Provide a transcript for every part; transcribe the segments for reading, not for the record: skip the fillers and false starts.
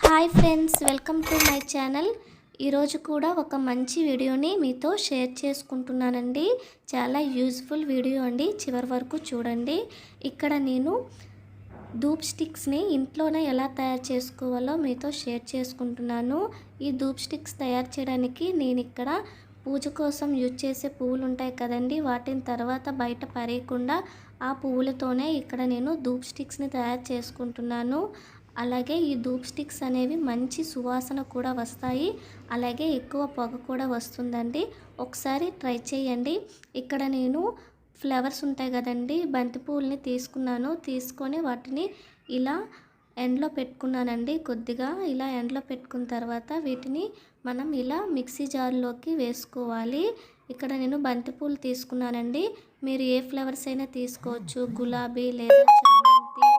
Hi friends, welcome to my channel. ఈరోజు కూడా ఒక మంచి వీడియోని మీతో షేర్ చేసుకుంటున్నానండి. చాలా యూజ్ఫుల్ వీడియో అండి, చివరి వరకు చూడండి. ఇక్కడ నేను ధూప్ స్టిక్స్ని ఇంట్లోనే ఎలా తయారు చేసుకోవాలో మీతో షేర్ చేసుకుంటున్నాను. ఈ ధూప్ స్టిక్స్ తయారు చేయడానికి నేను ఇక్కడ పూజ కోసం యూజ్ చేసే పువ్వులు ఉంటాయి కదండి, వాటిని తర్వాత బయట పరేయకుండా ఆ పువ్వులతోనే ఇక్కడ నేను ధూప్ స్టిక్స్ని తయారు చేసుకుంటున్నాను. అలాగే ఈ ధూప్ స్టిక్స్ అనేవి మంచి సువాసన కూడా వస్తాయి, అలాగే ఎక్కువ పొగ కూడా వస్తుందండి. ఒకసారి ట్రై చేయండి. ఇక్కడ నేను ఫ్లవర్స్ ఉంటాయి కదండి, బంతి పువ్వుల్ని తీసుకొని వాటిని ఇలా ఎండలో పెట్టుకున్నానండి. కొద్దిగా ఇలా ఎండలో పెట్టుకున్న తర్వాత వీటిని మనం ఇలా మిక్సీ జార్లోకి వేసుకోవాలి. ఇక్కడ నేను బంతి పూలు తీసుకున్నానండి. మీరు ఏ ఫ్లవర్స్ అయినా తీసుకోవచ్చు, గులాబీ లేదా చామంతి,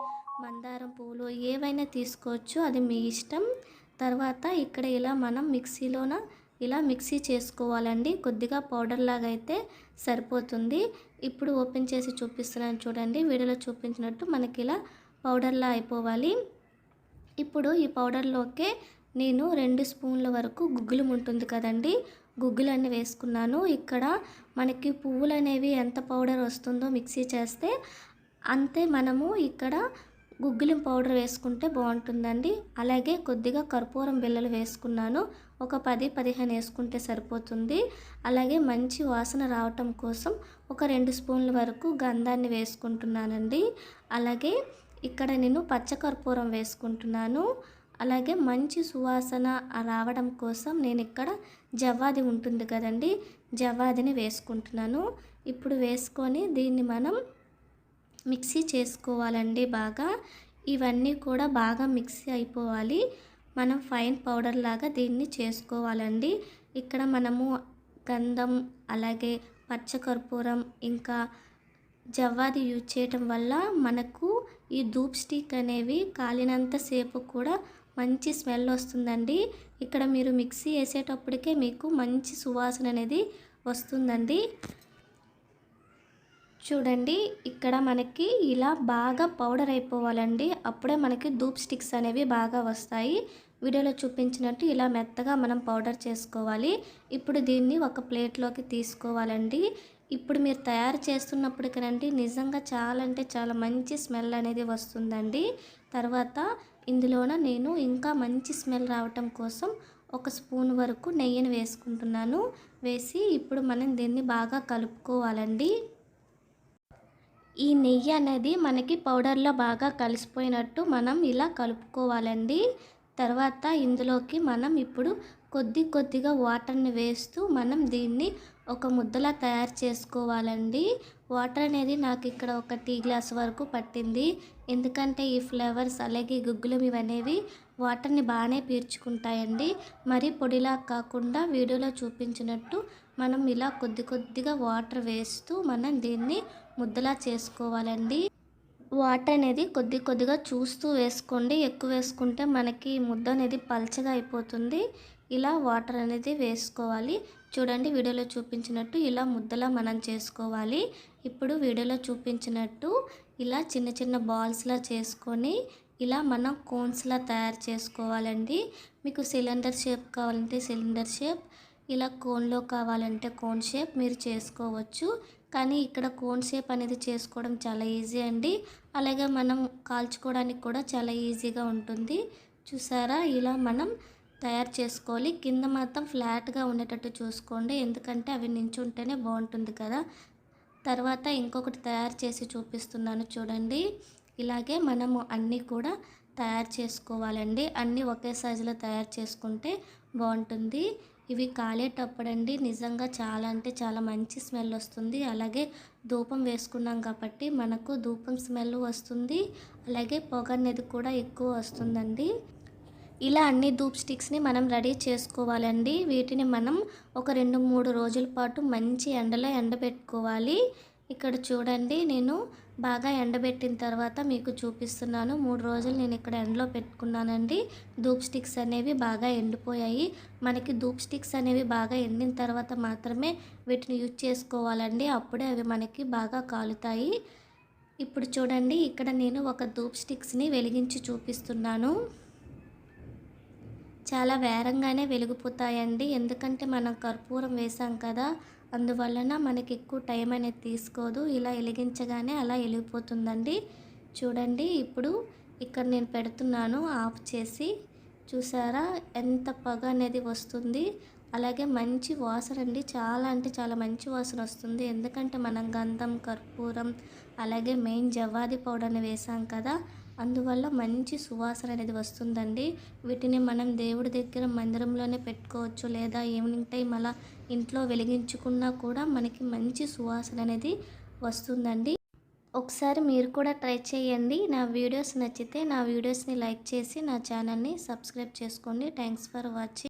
మందారం పూలు ఏవైనా తీసుకోవచ్చు, అది మీ ఇష్టం. తర్వాత ఇక్కడ ఇలా మనం ఇలా మిక్సీ చేసుకోవాలండి. కొద్దిగా పౌడర్ లాగా అయితే సరిపోతుంది. ఇప్పుడు ఓపెన్ చేసి చూపిస్తున్నాను చూడండి. వీడియోలో చూపించినట్టు మనకి ఇలా పౌడర్లా అయిపోవాలి. ఇప్పుడు ఈ పౌడర్లోకే నేను 2 స్పూన్ల వరకు గుగ్గులం ఉంటుంది కదండి, గుగ్గులన్నీ వేసుకున్నాను. ఇక్కడ మనకి పువ్వులు అనేవి ఎంత పౌడర్ వస్తుందో మిక్సీ చేస్తే అంతే మనము ఇక్కడ గుగ్గిలం పౌడర్ వేసుకుంటే బాగుంటుందండి. అలాగే కొద్దిగా కర్పూరం బిళ్ళలు వేసుకున్నాను, ఒక 10-15 వేసుకుంటే సరిపోతుంది. అలాగే మంచి వాసన రావటం కోసం ఒక 2 స్పూన్ల వరకు గంధాన్ని వేసుకుంటున్నానండి. అలాగే ఇక్కడ నేను పచ్చకర్పూరం వేసుకుంటున్నాను. అలాగే మంచి సువాసన రావడం కోసం నేను ఇక్కడ జవ్వాది ఉంటుంది కదండి, జవ్వాదిని వేసుకుంటున్నాను. ఇప్పుడు వేసుకొని దీన్ని మనం మిక్సీ చేసుకోవాలండి బాగా. ఇవన్నీ కూడా బాగా మిక్సీ అయిపోవాలి. మనం ఫైన్ పౌడర్ లాగా దీన్ని చేసుకోవాలండి. ఇక్కడ మనము గంధం, అలాగే పచ్చకర్పూరం, ఇంకా జవ్వాది యూజ్ చేయటం వల్ల మనకు ఈ ధూప్ స్టిక్ అనేవి కాలినంత సేపు కూడా మంచి స్మెల్ వస్తుందండి. ఇక్కడ మీరు మిక్సీ వేసేటప్పటికే మీకు మంచి సువాసన అనేది వస్తుందండి. చూడండి, ఇక్కడ మనకి ఇలా బాగా పౌడర్ అయిపోవాలండి. అప్పుడే మనకి ధూప్ స్టిక్స్ అనేవి బాగా వస్తాయి. వీడియోలో చూపించినట్టు ఇలా మెత్తగా మనం పౌడర్ చేసుకోవాలి. ఇప్పుడు దీన్ని ఒక ప్లేట్లోకి తీసుకోవాలండి. ఇప్పుడు మీరు తయారు చేస్తున్నప్పటికనండి నిజంగా చాలా అంటే చాలా మంచి స్మెల్ అనేది వస్తుందండి. తర్వాత ఇందులోన నేను ఇంకా మంచి స్మెల్ రావటం కోసం 1 స్పూన్ వరకు నెయ్యిని వేసుకుంటున్నాను. వేసి ఇప్పుడు మనం దీన్ని బాగా కలుపుకోవాలండి. ఈ నెయ్యి అనేది మనకి పౌడర్లో బాగా కలిసిపోయినట్టు మనం ఇలా కలుపుకోవాలండి. తర్వాత ఇందులోకి మనం ఇప్పుడు కొద్దిగా వాటర్ని వేస్తూ మనం దీన్ని ఒక ముద్దలా తయారు చేసుకోవాలండి. వాటర్ అనేది నాకు ఇక్కడ ఒక టీ గ్లాస్ వరకు పట్టింది. ఎందుకంటే ఈ ఫ్లేవర్స్ అలాగే గుగ్గులం ఇవనేవి వాటర్ని బాగానే పీల్చుకుంటాయండి. మరి పొడిలా కాకుండా వీడియోలో చూపించినట్టు మనం ఇలా కొద్దిగా వాటర్ వేస్తూ మనం దీన్ని ముద్దలా చేసుకోవాలండి. వాటర్ అనేది కొద్దిగా చూస్తూ వేసుకోండి. ఎక్కువ వేసుకుంటే మనకి ముద్ద అనేది పల్చగా అయిపోతుంది. ఇలా వాటర్ అనేది వేసుకోవాలి. చూడండి, వీడియోలో చూపించినట్టు ఇలా ముద్దలా మనం చేసుకోవాలి. ఇప్పుడు వీడియోలో చూపించినట్టు ఇలా చిన్న బాల్స్లా చేసుకొని ఇలా మనం కోన్స్లా తయారు చేసుకోవాలండి. మీకు సిలిండర్ షేప్ కావాలంటే సిలిండర్ షేప్, ఇలా కోన్లో కావాలంటే కోన్ షేప్ మీరు చేసుకోవచ్చు. కానీ ఇక్కడ కోన్ షేప్ అనేది చేసుకోవడం చాలా ఈజీ అండి. అలాగే మనం కాల్చుకోవడానికి కూడా చాలా ఈజీగా ఉంటుంది. చూసారా, ఇలా మనం తయారు చేసుకోవాలి. కింద మాత్రం ఫ్లాట్గా ఉండేటట్టు చూసుకోండి, ఎందుకంటే అవి నించుంటేనే బాగుంటుంది కదా. తర్వాత ఇంకొకటి తయారు చేసి చూపిస్తున్నాను చూడండి. ఇలాగే మనము అన్నీ కూడా తయారు చేసుకోవాలండి. అన్నీ ఒకే సైజులో తయారు చేసుకుంటే బాగుంటుంది. ఇవి కాలేటప్పుడండి నిజంగా చాలా అంటే చాలా మంచి స్మెల్ వస్తుంది. అలాగే ధూపం వేసుకున్నాం కాబట్టి మనకు ధూపం స్మెల్ వస్తుంది, అలాగే పొగ అనేది కూడా ఎక్కువ వస్తుందండి. ఇలా అన్ని ధూప్ స్టిక్స్ని మనం రెడీ చేసుకోవాలండి. వీటిని మనం ఒక 2-3 రోజుల పాటు మంచి ఎండలో ఎండబెట్టుకోవాలి. ఇక్కడ చూడండి, నేను బాగా ఎండబెట్టిన తర్వాత మీకు చూపిస్తున్నాను. 3 రోజులు నేను ఇక్కడ ఎండలో పెట్టుకున్నానండి. ధూప్ స్టిక్స్ అనేవి బాగా ఎండిపోయాయి. మనకి ధూప్ స్టిక్స్ అనేవి బాగా ఎండిన తర్వాత మాత్రమే వీటిని యూజ్ చేసుకోవాలండి. అప్పుడే అవి మనకి బాగా కాలుతాయి. ఇప్పుడు చూడండి, ఇక్కడ నేను ఒక ధూప్ స్టిక్స్ని వెలిగించి చూపిస్తున్నాను. చాలా వేగంగానే వెలిగిపోతాయండి. ఎందుకంటే మనం కర్పూరం వేసాం కదా! అందువలన మనకి ఎక్కువ టైం అనేది తీసుకోదు. ఇలా ఎలిగించగానే అలా ఎలిగిపోతుందండి. చూడండి ఇప్పుడు ఇక్కడ నేను పెడుతున్నాను ఆఫ్ చేసి. చూసారా ఎంత పొగ అనేది వస్తుంది. అలాగే మంచి వాసన అండి. చాలా అంటే చాలా మంచి వాసన వస్తుంది. ఎందుకంటే మనం గంధం, కర్పూరం అలాగే మెయిన్ జవ్వాది పౌడర్‌ని వేసాం కదా! అందువల్ల మంచి సువాసన అనేది వస్తుందండి. వీటిని మనం దేవుడి దగ్గర మందిరంలోనే పెట్టుకోవచ్చు. లేదా ఈవినింగ్ టైం అలా ఇంట్లో వెలిగించుకున్నా కూడా మనకి మంచి సువాసన అనేది వస్తుందండి. ఒకసారి మీరు కూడా ట్రై చేయండి. నా వీడియోస్ నచ్చితే నా వీడియోస్‌ని లైక్ చేసి నా ఛానల్‌ని సబ్స్క్రైబ్ చేసుకోండి. Thanks for watching.